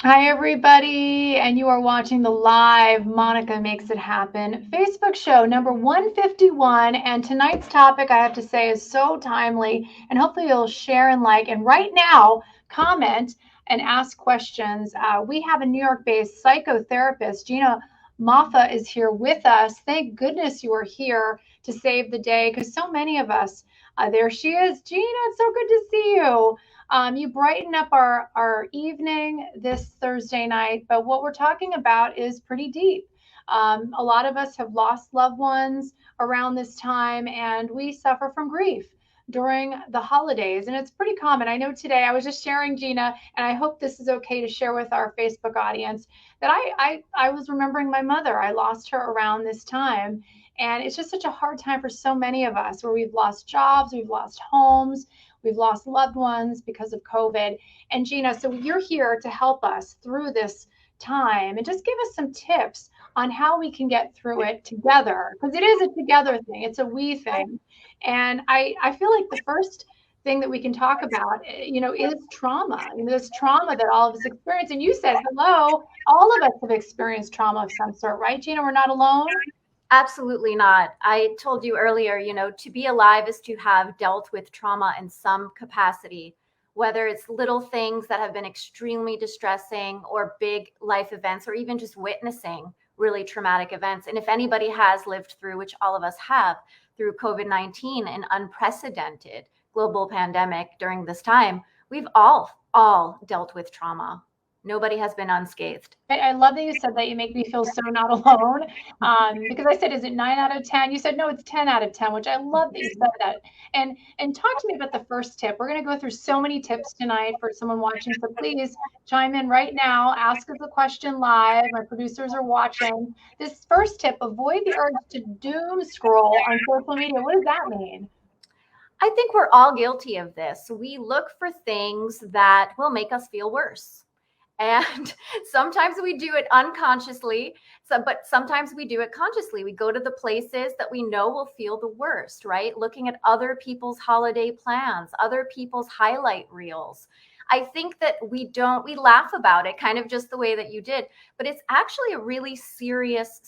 Hi, everybody, and you are watching the live Monica Makes It Happen Facebook show number 151. And tonight's topic, I have to say, is so timely, and hopefully you'll share and like. And right now, comment and ask questions. We have a New York based psychotherapist, Gina Moffa, is here with us. Thank goodness you are here to save the day because so many of us, there she is. Gina, it's so good to see you. You brighten up our evening this Thursday night, but what we're talking about is pretty deep. A lot of us have lost loved ones around this time, and we suffer from grief during the holidays. And it's pretty common. I know today I was just sharing, Gina, and I hope this is okay to share with our Facebook audience, that I was remembering my mother. I lost her around this time. And it's just such a hard time for so many of us where we've lost jobs, we've lost homes, we've lost loved ones because of COVID. And Gina, so you're here to help us through this time and just give us some tips on how we can get through it together, because it is a together thing, it's a we thing. And I feel like the first thing that we can talk about, is trauma. This trauma that all of us experience. And you said, hello, all of us have experienced trauma of some sort, right, Gina? We're not alone. Absolutely not. I told you earlier, to be alive is to have dealt with trauma in some capacity, whether it's little things that have been extremely distressing or big life events, or even just witnessing really traumatic events. And if anybody has lived through, which all of us have, through COVID-19, an unprecedented global pandemic during this time, we've all dealt with trauma. Nobody has been unscathed. I love that you said that. You make me feel so not alone. Because I said, is it 9 out of 10? You said, no, it's 10 out of 10, which I love that you said that. And talk to me about the first tip. We're going to go through so many tips tonight for someone watching. So please chime in right now. Ask us a question live. My producers are watching. This first tip: avoid the urge to doom scroll on social media. What does that mean? I think we're all guilty of this. We look for things that will make us feel worse. And sometimes we do it unconsciously, but sometimes we do it consciously. We go to the places that we know will feel the worst, right? Looking at other people's holiday plans, other people's highlight reels. I think that we laugh about it kind of just the way that you did, but it's actually a really serious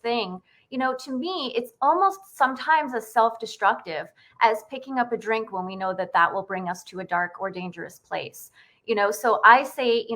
thing. To me, it's almost sometimes as self-destructive as picking up a drink when we know that that will bring us to a dark or dangerous place. So I say,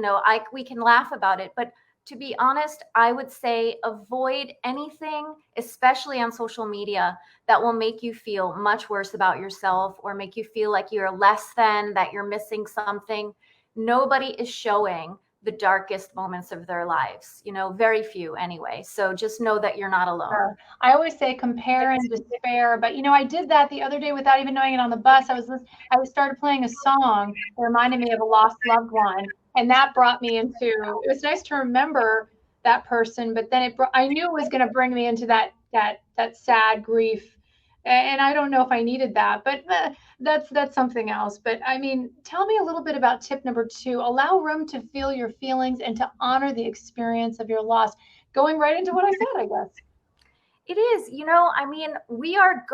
we can laugh about it, but to be honest, I would say avoid anything, especially on social media, that will make you feel much worse about yourself or make you feel like you're less than, that you're missing something. Nobody is showing the darkest moments of their lives, very few anyway. So just know that you're not alone. I always say compare and despair, but I did that the other day without even knowing it on the bus. I started playing a song that reminded me of a lost loved one, and that brought me into. It was nice to remember that person, but then I knew it was going to bring me into that sad grief, and I don't know if I needed that, but that's something else. But I mean, tell me a little bit about tip number 2: allow room to feel your feelings and to honor the experience of your loss. Going right into what I said, I guess. It is, we are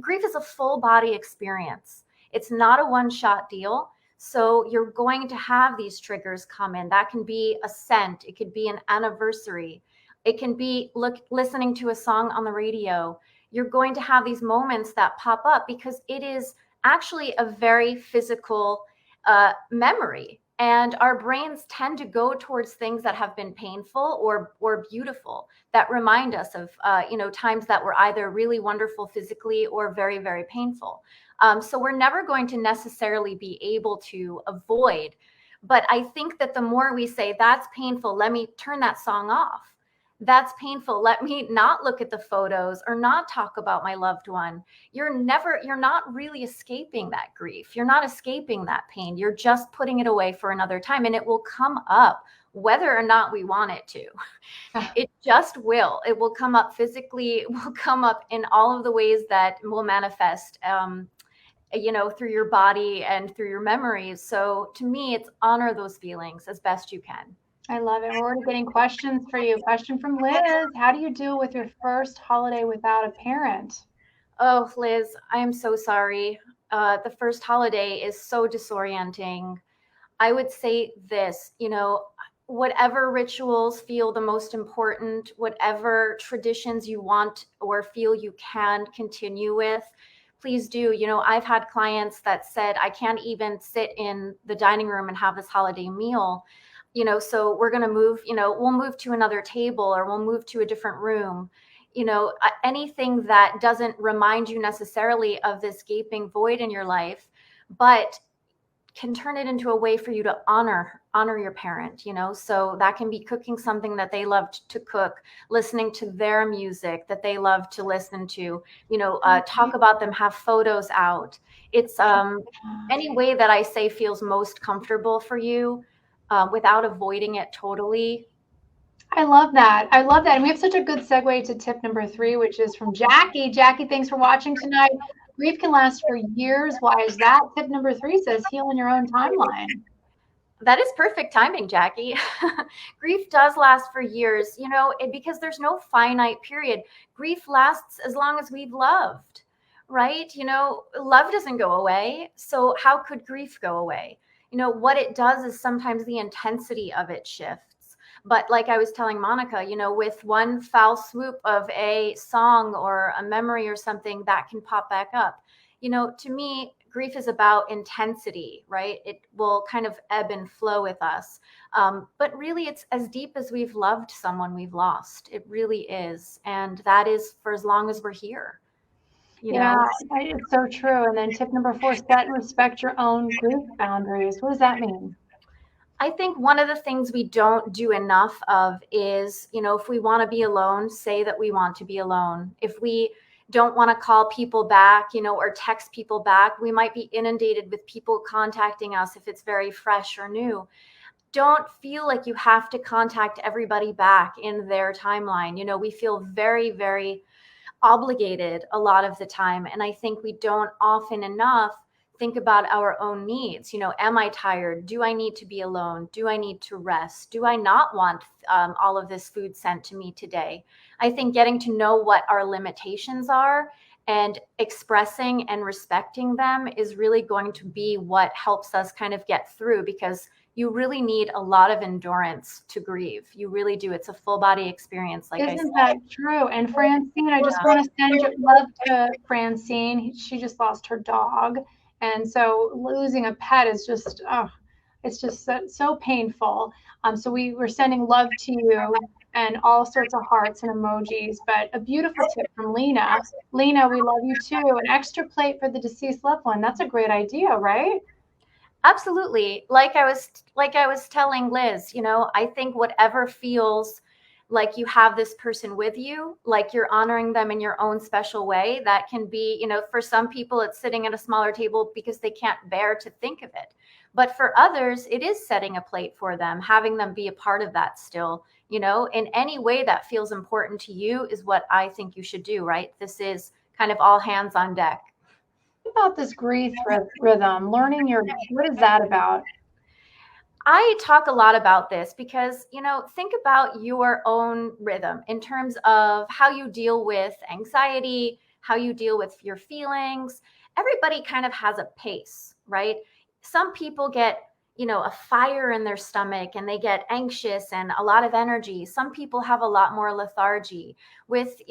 grief is a full body experience. It's not a one-shot deal. So you're going to have these triggers come in. That can be a scent. It could be an anniversary. It can be listening to a song on the radio. You're going to have these moments that pop up because it is actually a very physical memory. And our brains tend to go towards things that have been painful or beautiful, that remind us of times that were either really wonderful physically or very, very painful. So we're never going to necessarily be able to avoid. But I think that the more we say, that's painful, let me turn that song off. That's painful, let me not look at the photos or not talk about my loved one. You're not really escaping that grief. You're not escaping that pain. You're just putting it away for another time, and it will come up whether or not we want it to. It just will. It will come up physically. It will come up in all of the ways that will manifest, through your body and through your memories. So to me, it's honor those feelings as best you can. I love it. We're already getting questions for you. Question from Liz: how do you deal with your first holiday without a parent? Oh, Liz, I am so sorry. The first holiday is so disorienting. I would say this, whatever rituals feel the most important, whatever traditions you want or feel you can continue with, please do. I've had clients that said, I can't even sit in the dining room and have this holiday meal. So we're going to move, we'll move to another table or we'll move to a different room. Anything that doesn't remind you necessarily of this gaping void in your life, but can turn it into a way for you to honor your parent. So that can be cooking something that they loved to cook, listening to their music that they love to listen to, talk about them, have photos out. It's any way that I say feels most comfortable for you, without avoiding it totally. I love that. I love that. And we have such a good segue to tip number 3, which is from Jackie. Jackie, thanks for watching tonight. Grief can last for years. Why is that? Tip number 3 says heal in your own timeline. That is perfect timing, Jackie. Grief does last for years, because there's no finite period. Grief lasts as long as we've loved, right? Love doesn't go away. So how could grief go away? What it does is sometimes the intensity of it shifts. But like I was telling Monica, with one foul swoop of a song or a memory or something, that can pop back up. To me, grief is about intensity, right? It will kind of ebb and flow with us. But really, it's as deep as we've loved someone we've lost. It really is. And that is for as long as we're here. Yeah, it's so true. And then tip number 4, set and respect your own grief boundaries. What does that mean? I think one of the things we don't do enough of is, if we want to be alone, say that we want to be alone. If we don't want to call people back, or text people back, we might be inundated with people contacting us if it's very fresh or new. Don't feel like you have to contact everybody back in their timeline. We feel very, very obligated a lot of the time. And I think we don't often enough think about our own needs. Am I tired? Do I need to be alone? Do I need to rest? Do I not want all of this food sent to me today? I think getting to know what our limitations are and expressing and respecting them is really going to be what helps us kind of get through, because you really need a lot of endurance to grieve. You really do. It's a full body experience, like I said. Isn't that true? And Francine, I just want to send your love to Francine. She just lost her dog. And so losing a pet is just, oh, it's just so painful. So we're sending love to you and all sorts of hearts and emojis. But a beautiful tip from Lena. Lena, we love you too. An extra plate for the deceased loved one. That's a great idea, right? Absolutely. Like I was telling Liz, I think whatever feels like you have this person with you, like you're honoring them in your own special way. That can be, for some people, it's sitting at a smaller table because they can't bear to think of it. But for others, it is setting a plate for them, having them be a part of that still, in any way that feels important to you is what I think you should do, right? This is kind of all hands on deck. About this grief rhythm, what is that about? I talk a lot about this because, think about your own rhythm in terms of how you deal with anxiety, how you deal with your feelings. Everybody kind of has a pace, right? Some people get, a fire in their stomach and they get anxious and a lot of energy. Some people have a lot more lethargy. With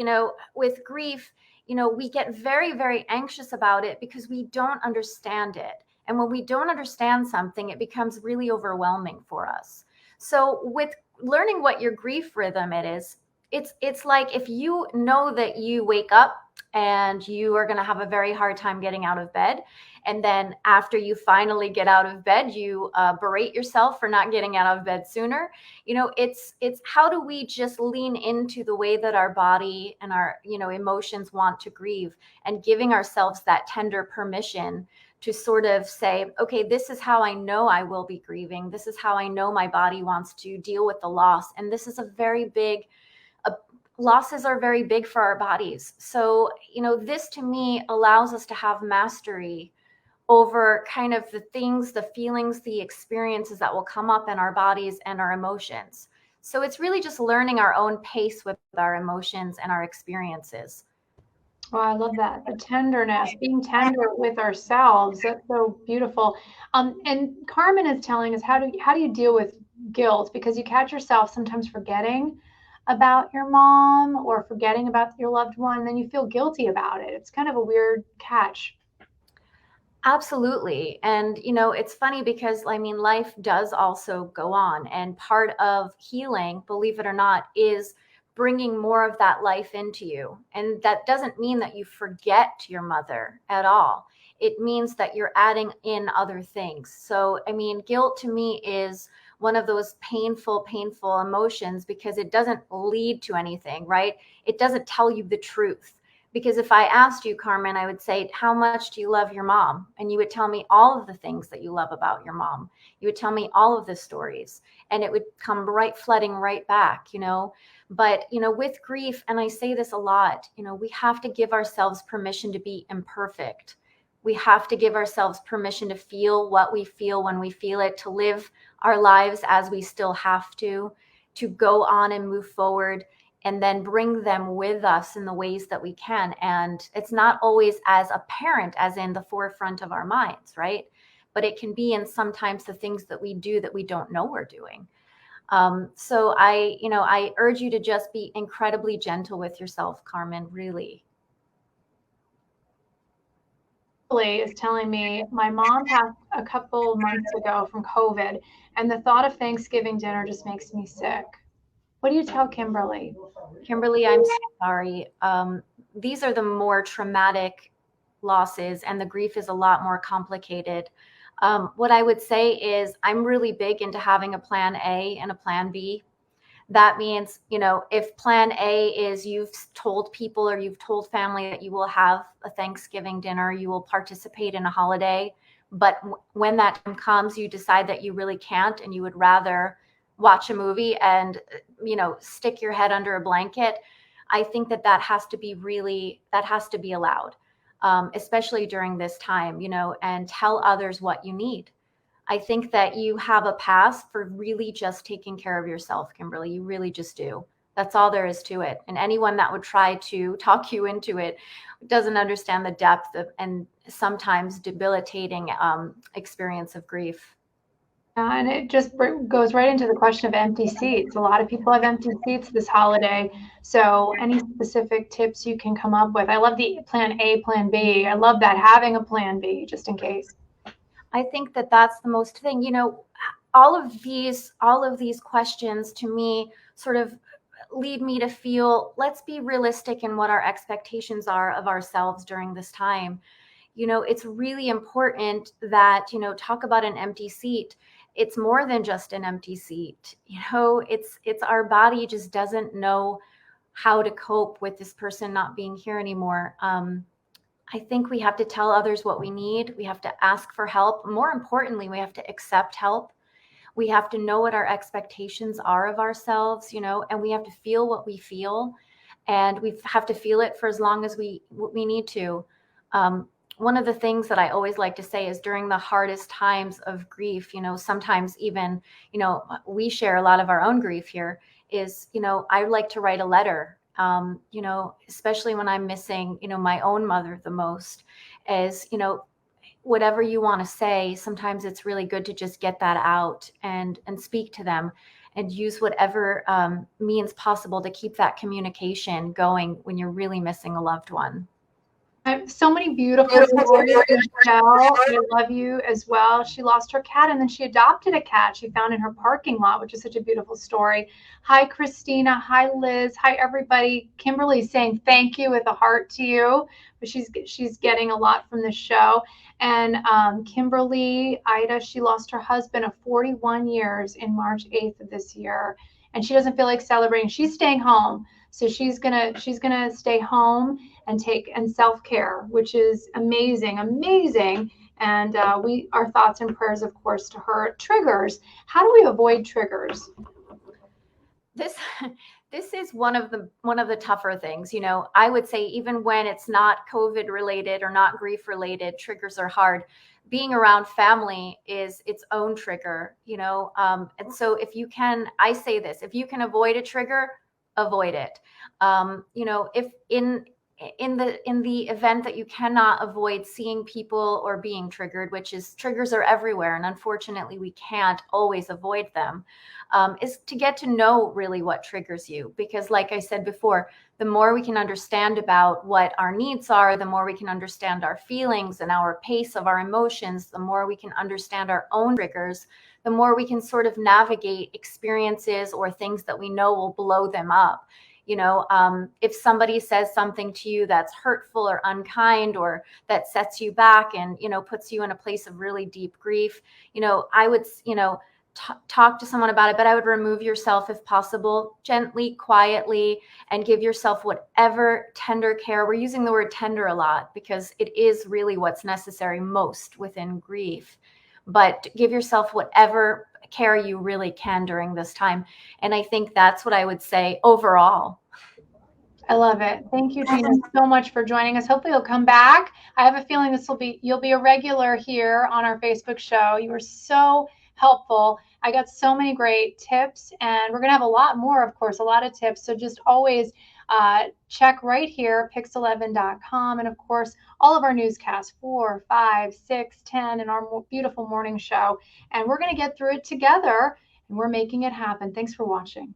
grief, we get very, very anxious about it because we don't understand it. And when we don't understand something, it becomes really overwhelming for us. So with learning what your grief rhythm it is, it's like if you know that you wake up and you are going to have a very hard time getting out of bed. And then after you finally get out of bed, you berate yourself for not getting out of bed sooner. It's how do we just lean into the way that our body and our, emotions want to grieve, and giving ourselves that tender permission to sort of say, okay, this is how I know I will be grieving. This is how I know my body wants to deal with the loss. And this is losses are very big for our bodies. So, this to me allows us to have mastery over kind of the things, the feelings, the experiences that will come up in our bodies and our emotions. So it's really just learning our own pace with our emotions and our experiences. Oh, I love that. The tenderness, being tender with ourselves. That's so beautiful. And Carmen is telling us how do you deal with guilt, because you catch yourself sometimes forgetting about your mom or forgetting about your loved one, and then you feel guilty about it. It's kind of a weird catch. Absolutely. And, it's funny because I mean, life does also go on. And part of healing, believe it or not, is bringing more of that life into you. And that doesn't mean that you forget your mother at all. It means that you're adding in other things. So, I mean, guilt to me is one of those painful, painful emotions because it doesn't lead to anything, right? It doesn't tell you the truth. Because if I asked you, Carmen, I would say, how much do you love your mom? And you would tell me all of the things that you love about your mom. You would tell me all of the stories, and it would come right flooding right back. But, with grief, and I say this a lot, we have to give ourselves permission to be imperfect. We have to give ourselves permission to feel what we feel when we feel it, to live our lives as we still have to go on and move forward, and then bring them with us in the ways that we can. And it's not always as apparent as in the forefront of our minds, right? But it can be in sometimes the things that we do that we don't know we're doing. So I urge you to just be incredibly gentle with yourself, Carmen, really. Is telling me my mom passed a couple months ago from COVID, and the thought of Thanksgiving dinner just makes me sick. What do you tell Kimberly? Kimberly, I'm so sorry. These are the more traumatic losses, and the grief is a lot more complicated. What I would say is I'm really big into having a plan A and a plan B. That means, if plan A is you've told people or you've told family that you will have a Thanksgiving dinner, you will participate in a holiday, but when that time comes, you decide that you really can't and you would rather watch a movie and, stick your head under a blanket. I think that has to be allowed, especially during this time, and tell others what you need. I think that you have a pass for really just taking care of yourself, Kimberly. You really just do. That's all there is to it. And anyone that would try to talk you into it doesn't understand the depth of and sometimes debilitating experience of grief. And it just goes right into the question of empty seats. A lot of people have empty seats this holiday. So, any specific tips you can come up with? I love the plan A, plan B. I love that, having a plan B just in case. I think that that's the most thing. All of these questions to me sort of lead me to feel, let's be realistic in what our expectations are of ourselves during this time. It's really important that, talk about an empty seat. It's more than just an empty seat. It's our body just doesn't know how to cope with this person not being here anymore. I think we have to tell others what we need. We have to ask for help. More importantly, we have to accept help. We have to know what our expectations are of ourselves, and we have to feel what we feel, and we have to feel it for as long as we need to. One of the things that I always like to say is during the hardest times of grief, sometimes even, we share a lot of our own grief here, is, I like to write a letter, especially when I'm missing, my own mother the most, is, whatever you want to say, sometimes it's really good to just get that out and speak to them and use whatever means possible to keep that communication going when you're really missing a loved one. I have so many beautiful stories, Michelle. I love you as well. She lost her cat and then she adopted a cat she found in her parking lot, which is such a beautiful story. Hi, Christina. Hi, Liz. Hi, everybody. Kimberly's saying thank you with a heart to you, but she's getting a lot from the show. And Kimberly, Ida, she lost her husband of 41 years in March 8th of this year, and she doesn't feel like celebrating. She's staying home, so she's gonna stay home and take and self-care, which is amazing, amazing. And our thoughts and prayers, of course, to her. Triggers. How do we avoid triggers? This this is one of the tougher things. I would say even when it's not COVID related or not grief related, triggers are hard. Being around family is its own trigger. And so I say this, if you can avoid a trigger, avoid it. If in the event that you cannot avoid seeing people or being triggered, which is, triggers are everywhere, and unfortunately we can't always avoid them, is to get to know really what triggers you. Because like I said before, the more we can understand about what our needs are, the more we can understand our feelings and our pace of our emotions, the more we can understand our own triggers, the more we can sort of navigate experiences or things that we know will blow them up. If somebody says something to you that's hurtful or unkind, or that sets you back and, puts you in a place of really deep grief, I would, talk to someone about it, but I would remove yourself if possible, gently, quietly, and give yourself whatever tender care. We're using the word tender a lot because it is really what's necessary most within grief. But give yourself whatever care you really can during this time. And I think that's what I would say overall. I love it. Thank you, Gina, so much for joining us. Hopefully you'll come back. I have a feeling you'll be a regular here on our Facebook show. You were so helpful. I got so many great tips, and we're going to have a lot more, of course, a lot of tips. So just always check right here, pix11.com. And of course, all of our newscasts, 4, 5, 6, 10, and our beautiful morning show. And we're going to get through it together, and we're making it happen. Thanks for watching.